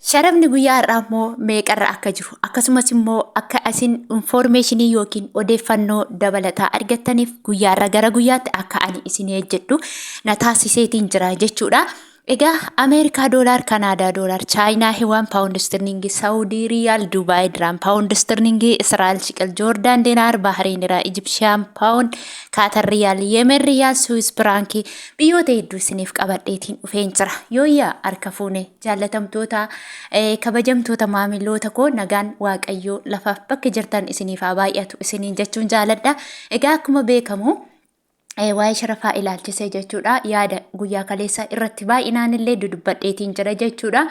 Sharafni guyyaa har'aa immoo meeqarra akka jiru akkasumas immoo akka isin informationii yookiin odeeffannoo dabalataa argattaniif guyyaarra gara guyyaatti akka ani isin hojjedhu na taasiseetiin jira jechuudha. Egaa Ameerikaa doolaar, Kanaadaa doolaar, Chaayinaa hiwaan paawundi sterlingii, Saawudii riyaal, Dubaay dirham paawundi sterlingii, Israa'el shiqil, Joordaan diinaar, Bahrein irraa, Ijipshaan paawundi, Kaatar riyaal, Yemen riyaal, Suwis firankii biyyoota hedduu isiniif qabadheetiin dhufeen jira. Yooyyaa harka fuune jaallatamtoota kabajamtoota maamiloota koo nagaan waaqayyoo lafaaf bakka jirtan isiniif haa baay'atu isiniin jechuun jaalladha. Egaa akkuma beekamu waa'ee sharafaa ilaalchisee jechuudha. Yaada guyyaa kaleessa irratti baay'inaan illee dudubbadheetiin jira jechuudha.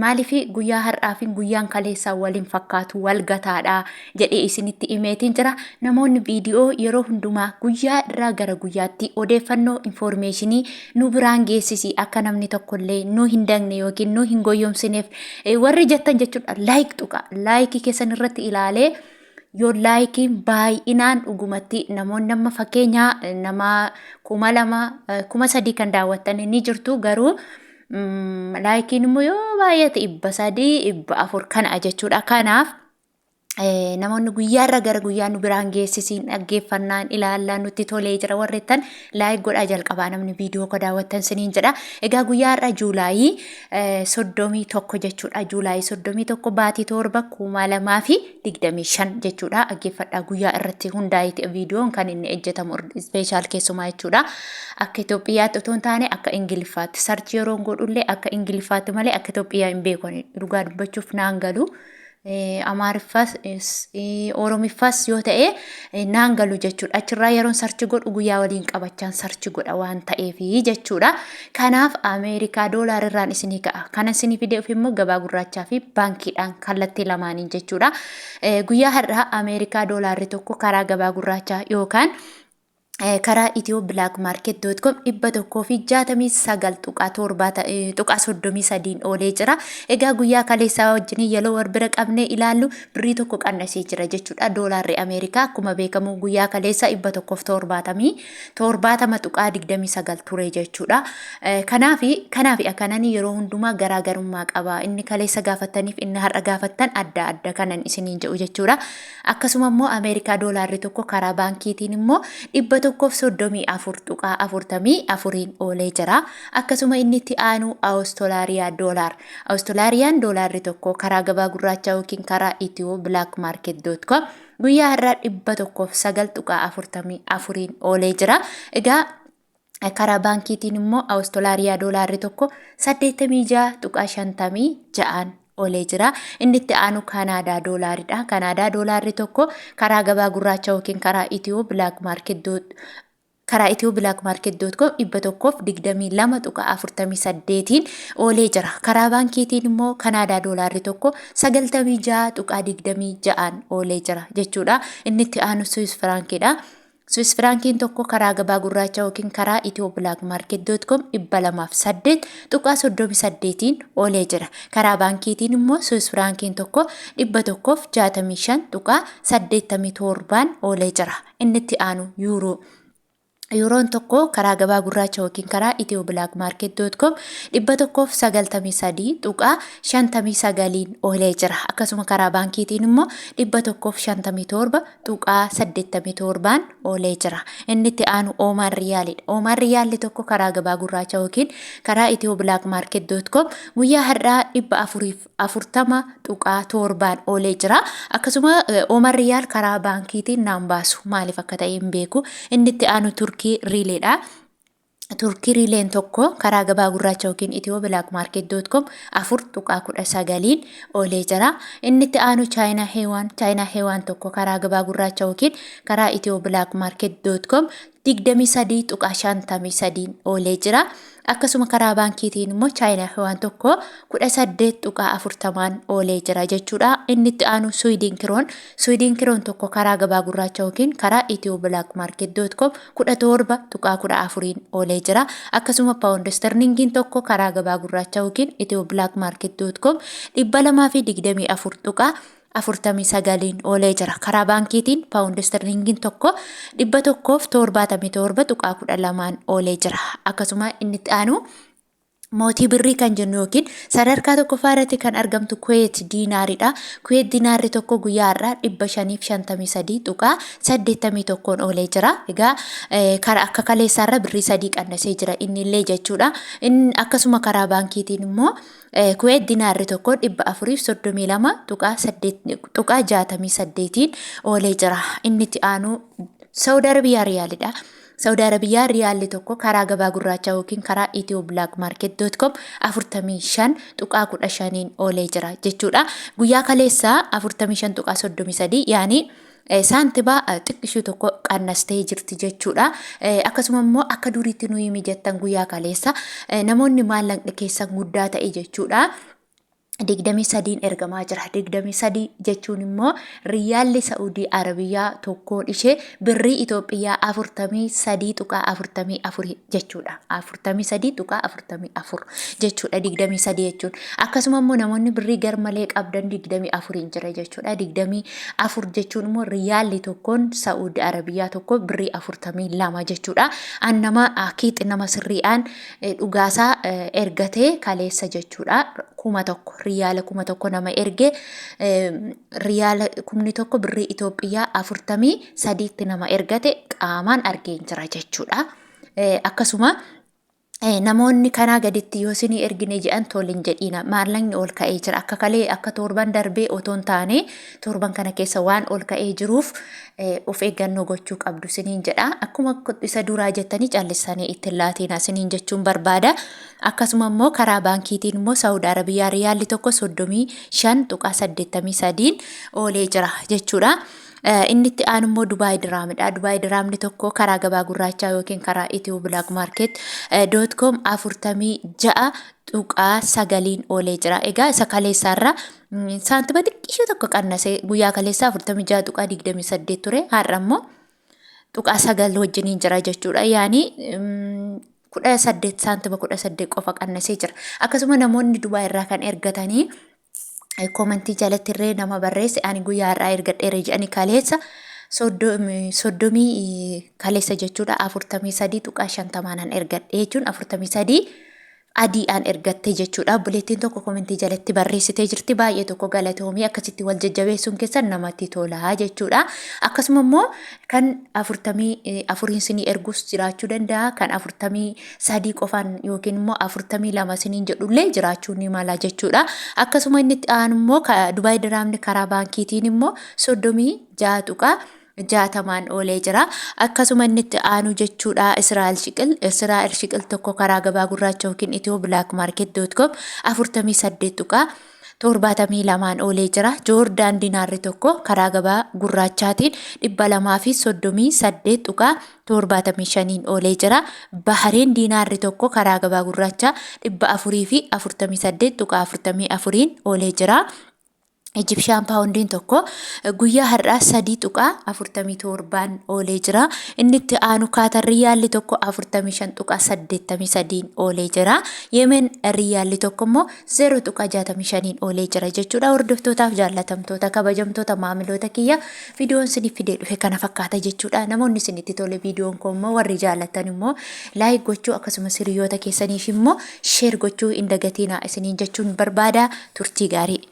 Maaliif guyyaa har'aa fi guyyaan kaleessaa waliin fakkaatu wal gataadha jedhee isinitti himeetiin jira. Namoonni viidiyoo yeroo hundumaa guyyaa irraa gara guyyaatti odeeffannoo informationii nu biraan geessisi akka namni tokkollee nu hin dangne yookiin nu hin goyyomsineef warri jettan jechuudha. Laayik tuqa laayikii keessan irratti ilaalee yoo laayikiin baay'inaan dhugumatti namoonni amma fakkeenyaa nama 2,000 3,000 kan daawwatan ni jirtu garuu laayikiin immoo yoo baay'ate 300 400 kana jechuudha. Kanaaf namoonni guyyaarra gara guyyaa nu biraan geessisiin dhaggeeffannaan ilaalaa nutti tolee jira warreettan laayik godhaa jalqabaa namni viidiyoo ko daawwattan siniin jedha. Egaa guyyaarra Juulaayii 31 jechuudha. Juulaayii 31 baatii 7 2025 jechuudha. Dhaggeeffadhaa guyyaa irratti hundaa'ee viidiyoon kan inni ejjetamu ispeeshaal keessumaa jechuudha. Akka Itoophiyaatti otoo hin taane akka Ingiliffaatti sarchi yeroo godhullee akka Ingiliffaatti malee akka Itoophiyaa hin beekne dhugaa dubbachuuf naan galu. Amaariffas Oromiffas yoo ta'e naan galu jechuudha. Achirraa yeroon sarchi godhu guyyaa waliin qabachaan sarchi godha waan ta'eef jechuudha. Kanaaf Ameerikaa doolaar irraan isinii ka'a. Kana isinii fideef immoo gabaa gurraachaa fi baankiidhaan kallattii lamaaniin jechuudha. Guyyaa har'aa Ameerikaa doolaarri tokko karaa gabaa gurraachaa yookaan karaa ethio.blackmarket.com 169 tuqaa 33 oolee jira. Egaa guyyaa kaleessaa wajjin yeroo warbira qabnee ilaallu birrii tokko qannasee jira jechuudha. Doolaarri Ameerikaa akkuma beekamu guyyaa kaleessaa 170 tuqaa 29 ture jechuudha. Kanaaf akkanani yeroo hundumaa garaagarummaa qaba. Inni kaleessa gaafataniif inni har'a gaafattan adda kanan isiniin jedhu jechuudha. Akkasuma immoo Ameerikaa doolaarri tokko karaa baankiitiin immoo 134 tuqaa 44 oolee jira. Akkasuma inni itti aanu Awustiraaliyaa doolaar. Awustiraaliyaa doolaarri tokko karaa gabaa gurraachaa yookiin karaa ethio.blackmarket.com guyyaa har'aa 109 tuqaa 44 oolee jira. Egaa karaa baankiitiin immoo Awustiraaliyaa doolaarri tokko 86 tuqaa 56 oolee jira. Inni itti aanu Kanaadaa doolaaridha. Kanaadaa doolaarri tokko karaa gabaa gurraachaa yookiin karaa ethio.blackmarket.com 122 tuqaa 48 oolee jira. Karaa baankiitiin immoo Kanaadaa doolaarri tokko 96 tuqaa 26 oolee jira jechuudha. Inni itti aanu Suwis firaankiidha. Suwis firaankiin tokko karaa gabaa gurraachaa yookiin karaa ethio.blackmarket.com 208 tuqaa 38 oolee jira. Karaa baankiitiin immoo Suwis firaankiin tokko 165 tuqaa 87 oolee jira. Inni itti aanu yuuroo. Yuuroon tokko karaa gabaa gurraachaa yookiin karaa ethio.blackmarket.com 193 tuqaa 59 oolee jira. Akkasuma karaa baankiitiin immoo 157 tuqaa 87 oolee jira. Inni itti aanu Olmaa riyaalidha. Olmaa riyaalli tokko karaa gabaa gurraachaa yookiin karaa ethio.blackmarket.com guyyaa har'aa 440 tuqaa 7 oolee jira. Akkasuma Olmaa riyaal karaa baankiitiin naan baasu maaliif akka ta'e hin beeku. Inni itti aanu Turkii riileedha. Turkii riileen tokko karaa gabaa gurraachaa yookiin ethio.blackmarket.com 4 tuqaa 19 oolee jira. Inni itti aanu Chaayinaa heewaan tokko karaa gabaa gurraachaa yookiin karaa ethio.blackmarket.com 23 tuqaa 53 oolee jira. Akkasuma karaa baankiitiin immoo Chaayinaa heewaan tokko 18 tuqaa 40 oolee jira jechuudha. Inni itti aanu Suwiidin kiroon tokko karaa gabaa gurraachaa yookiin karaa ethio.blackmarket.com 17 tuqaa 14 oolee jira. Akkasuma paawundi sterlingiin tokko karaa gabaa gurraachaa yookiin ethio.blackmarket.com 224 tuqaa 49 oolee jira. Karaa baankiitiin paawundi sterlingiin tokko 177 tuqaa 12 oolee jira. Akkasuma inni itti aanu mootii birrii kan jennu yookiin sadarkaa tokkoffaa irratti kan argamtu Kuweet diinaariidha. Kuweet diinaarri tokko guyyaa irraa 553.81 oolee jira. Egaa karaa akka kaleessaa irra birrii 3 qannasee jira inni illee jechuudha. Akkasuma karaa baankiitiin immoo Kuweet diinaarri tokko 432.68 oolee jira. Inni itti aanu Saudi Arabiyaa riyaalidha. Saudi Arabiyaa riyaalli tokko karaa gabaa gurraachaa yookiin karaa ethioblakmarket.com 45.15 oolee jira jechuudha. Guyyaa kaleessaa 45.33 yaani saantiba xiqqishuu tokko qannastee jirti jechuudha. Akkasuma immoo akka duriitti nuyi mijattan guyyaa kaleessa namoonni maallaqni keessan guddaa ta'e jechuudha. 23 ergamaa jira. 23 jechuun immoo riyaalli Saudi Arabiyaa tokkoon ishee birrii Itoophiyaa 43.44 jechuudha. 43.44 jechuudha 23 jechuun. Akkasuma immoo namoonni birrii garmalee qabdan 24 jira jechuudha. 24 jechuun immoo riyaalli tokkoon Saudi Arabiyaa tokko birrii 42 jechuudha. Annama akiit nama sirriidhaan dhugaasaa ergatee kaleessa jechuudha. Kuma tokko riyaala kuma tokko nama erge riyaala kumni tokko birrii Itoophiyaa 43 nama ergate qaamaan argeen jira jechuudha. Akkasuma namoonni kanaa gaditti yoo isin ergine jedhan tolin jedhina maallaqni ol ka'ee jira akka kalee akka torban darbee otoon taane torban kana keessa waan ol ka'ee jiruuf of eeggannoo gochuu qabdu isiniin jedha. Akkuma isa duraa jettanii callisanii itti laatiin isiniin jechuun barbaada. Akkasuma immoo karaa baankiitiin immoo Saudi Arabiyaa riyaalli tokko 35.83 oolee jira jechuudha. Inni itti aanu immoo Dubaay diraamidha. Dubaay diraamni tokko karaa gabaa gurraachaa yookiin karaa ethioblakmarket.com 46.9 oolee jira. Egaa isa kaleessaarra saantiba xiqqishuu tokko qannasee guyyaa kaleessaa 46.28 ture. Har'a immoo 9 wajjiniin jira jechuudha. Yaani 18 saantiba 18 qofa qannasee jira. Akkasuma namoonni Dubaay irraa kan ergatanii komentii jalatti irree nama barreesse ani guyyaa irraa ergadheera jedhanii kaleessa soddomii kaleessa jechuudha 43.50 ergadhe jechuun 43 adiidhaan ergatte jechuudha. Buleettiin tokko komentii jalatti barreessitee jirti baay'ee tokko galatoomii akkasitti wal jajjabeessuun keessan namatti tola jechuudha. Akkasuma immoo kan 44 sinii ergus jiraachuu danda'a kan 43 qofaan yookiin immoo 42 siniin jedhullee jiraachuu ni mala jechuudha. Akkasuma inni itti aanu immoo Dubaay diraamni karaa baankiitiin immoo 36 jaatamaan oolee jira. Akkasuma inni itti aanu jechuudha Israa'el shiqil tokko karaa gabaa gurraacha yookiin ethioblakmarket.com 48.72 oolee jira. Joordaan dinaarri tokko karaa gabaa gurraachaatiin 238.75 oolee jira. Bahareen dinaarri tokko karaa gabaa gurraachaa 448.44 oolee jira. Egyptian poundiin tokko guyyaa har'aa 3.47 oolee jira. Inni itti aanu Kaatar riyaalli tokko 45.83 oolee jira. Yemen riyaalli tokko immoo 0.65 oolee jira jechuudha. Hordoftootaaf jaallatamtoota kabajamtoota maamiloota kiyya viidiyoon isiniif fidee dhufe kana fakkaata jechuudha. Namoonni isinitti tole viidiyoon kun immoo warri jaallatan immoo laayik gochuu akkasumas hiriyoota keessaniif immoo sheer gochuu hin dagatinaa isiniin jechuun barbaada. Turtii gaarii.